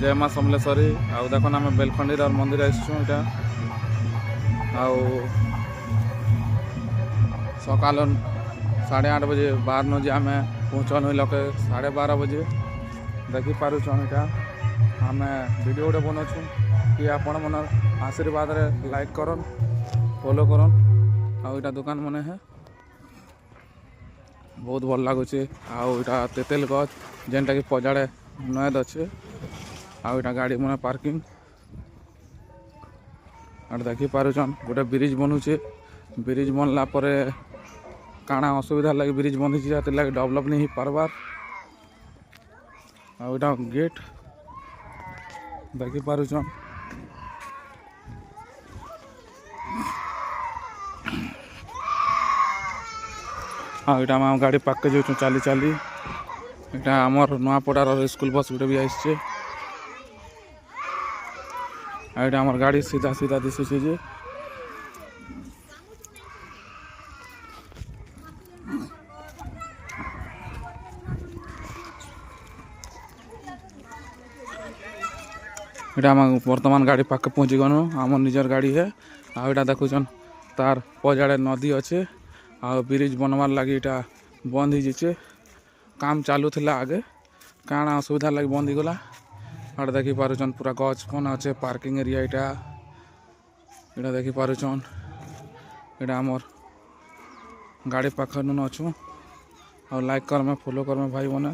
जय माँ समलेश्वरी। आउ देखो आम बेलखंडी मंदिर आसचुँ इटा आउ सकाल 8:30 बजे बाहर न जे आम पहुँचल लगे 12:30 बजे देखी पारुछन इटा आम वीडियो गोटे बनाऊँ कि आपण मन आशीर्वाद रे लाइक करन फॉलो करन। आउ इटा दुकान मने है बहुत भल लगुच। आउ इटा तेतेल गछ जेनटा कि पजाड़े नयद अच्छे। आउ इटा गाड़ी मन पार्किंग आर देखी पारुछन गोटे ब्रिज बनुचे। ब्रिज बनला परे काଣା असुविधा लगे ब्रिज बनी लगे डेवलप नहीं पारबार। आउ इटा गेट देखी पारुछन। हाँ इटा आम गाड़ी पाके जाऊँ चली चली। इटा आमर नुआपड़ार स्कूल बस गोटे भी आसचे। इटा आमर गाड़ी सीधा सीधा दिशुचे जे इटा आम वर्तमान गाड़ी पाके पहुँची गनु। आम निजर गाड़ी है। आ इटा देखुछन तार पजाड़े नदी अच्छे। आ ब्रिज बनवार लगी इटा बंद हो काम चालू थिला आगे काଣା असुविधा लगे बंद हो गला। आड़ देखी पारुछन पूरा गछ मन अच्छे पार्किंग एरिया इटा इटा देखी पारुछन। इटा आमर गाड़ी पाखे न अच्छू। और लाइक कर में फॉलो कर में भाई बने।